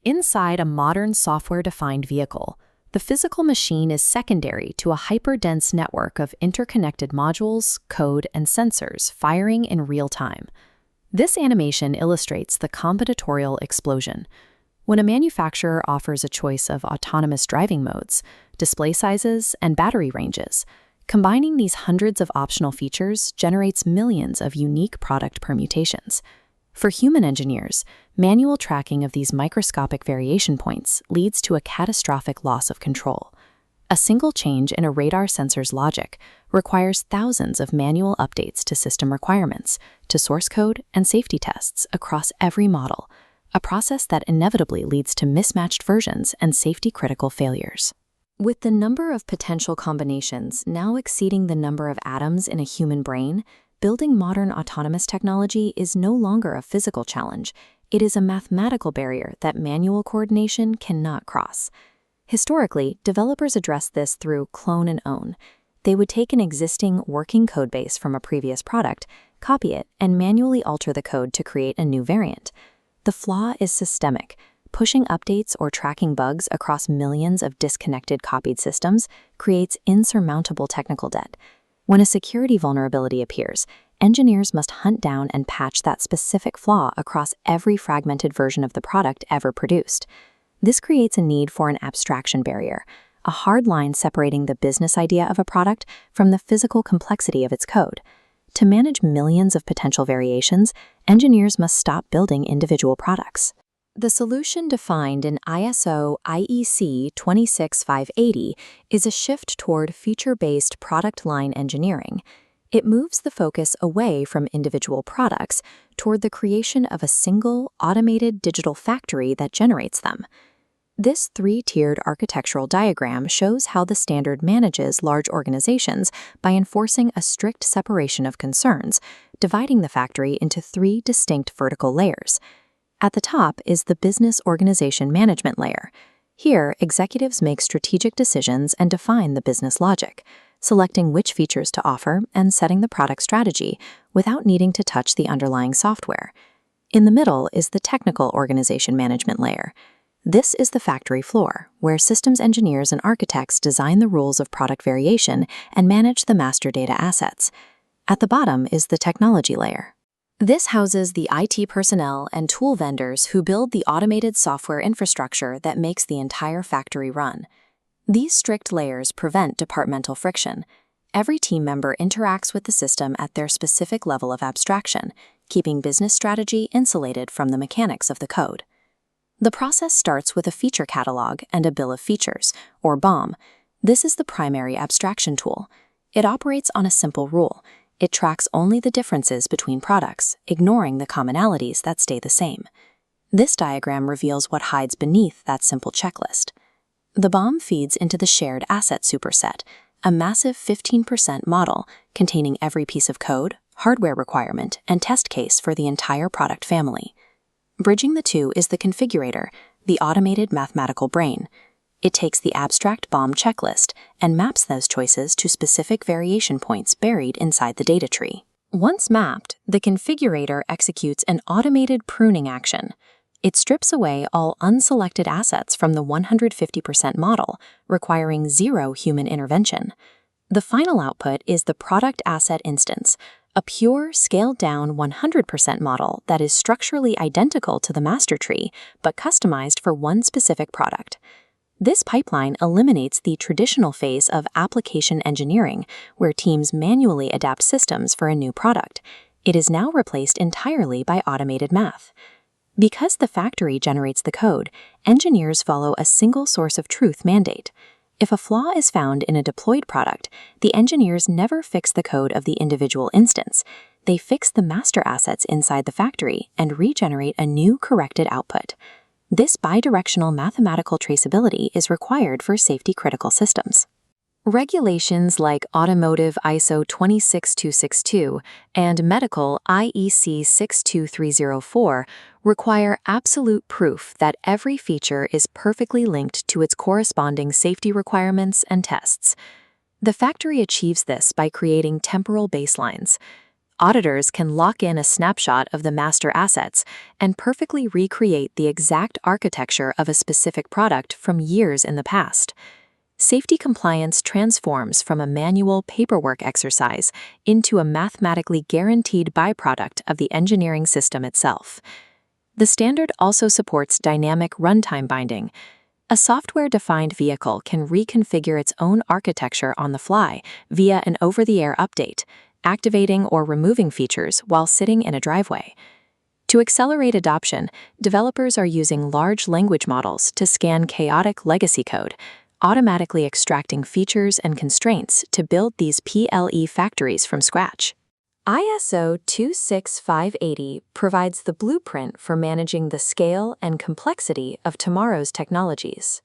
Inside a modern software-defined vehicle, the physical machine is secondary to a hyperdense network of interconnected modules, code, and sensors firing in real time. This animation illustrates the combinatorial explosion. When a manufacturer offers a choice of autonomous driving modes, display sizes, and battery ranges, combining these hundreds of optional features generates millions of unique product permutations. For human engineers, manual tracking of these microscopic variation points leads to a catastrophic loss of control. A single change in a radar sensor's logic requires thousands of manual updates to system requirements, to source code, and safety tests across every model, a process that inevitably leads to mismatched versions and safety-critical failures. With the number of potential combinations now exceeding the number of atoms in a human brain, building modern autonomous technology is no longer a physical challenge. It is a mathematical barrier that manual coordination cannot cross. Historically, developers addressed this through clone and own. They would take an existing working codebase from a previous product, copy it, and manually alter the code to create a new variant. The flaw is systemic. Pushing updates or tracking bugs across millions of disconnected copied systems creates insurmountable technical debt. When a security vulnerability appears, engineers must hunt down and patch that specific flaw across every fragmented version of the product ever produced. This creates a need for an abstraction barrier, a hard line separating the business idea of a product from the physical complexity of its code. To manage millions of potential variations, engineers must stop building individual products. The solution defined in ISO IEC 26580 is a shift toward feature-based product line engineering. It moves the focus away from individual products toward the creation of a single, automated digital factory that generates them. This three-tiered architectural diagram shows how the standard manages large organizations by enforcing a strict separation of concerns, dividing the factory into three distinct vertical layers. At the top is the business organization management layer. Here, executives make strategic decisions and define the business logic, selecting which features to offer and setting the product strategy without needing to touch the underlying software. In the middle is the technical organization management layer. This is the factory floor, where systems engineers and architects design the rules of product variation and manage the master data assets. At the bottom is the technology layer. This houses the IT personnel and tool vendors who build the automated software infrastructure that makes the entire factory run. These strict layers prevent departmental friction. Every team member interacts with the system at their specific level of abstraction, keeping business strategy insulated from the mechanics of the code. The process starts with a feature catalog and a bill of features, or BOM. This is the primary abstraction tool. It operates on a simple rule. It tracks only the differences between products, ignoring the commonalities that stay the same. This diagram reveals what hides beneath that simple checklist. The BOM feeds into the shared asset superset, a massive 15% model containing every piece of code, hardware requirement, and test case for the entire product family. Bridging the two is the configurator, the automated mathematical brain. It takes the abstract BOM checklist and maps those choices to specific variation points buried inside the data tree. Once mapped, the configurator executes an automated pruning action. It strips away all unselected assets from the 150% model, requiring zero human intervention. The final output is the product asset instance, a pure, scaled-down 100% model that is structurally identical to the master tree, but customized for one specific product. This pipeline eliminates the traditional phase of application engineering, where teams manually adapt systems for a new product. It is now replaced entirely by automated math. Because the factory generates the code, engineers follow a single source of truth mandate. If a flaw is found in a deployed product, the engineers never fix the code of the individual instance. They fix the master assets inside the factory and regenerate a new corrected output. This bidirectional mathematical traceability is required for safety-critical systems. Regulations like Automotive ISO 26262 and Medical IEC 62304 require absolute proof that every feature is perfectly linked to its corresponding safety requirements and tests. The factory achieves this by creating temporal baselines. Auditors can lock in a snapshot of the master assets and perfectly recreate the exact architecture of a specific product from years in the past. Safety compliance transforms from a manual paperwork exercise into a mathematically guaranteed byproduct of the engineering system itself. The standard also supports dynamic runtime binding. A software-defined vehicle can reconfigure its own architecture on the fly via an over-the-air update, activating or removing features while sitting in a driveway. To accelerate adoption, developers are using large language models to scan chaotic legacy code, automatically extracting features and constraints to build these PLE factories from scratch. ISO 26580 provides the blueprint for managing the scale and complexity of tomorrow's technologies.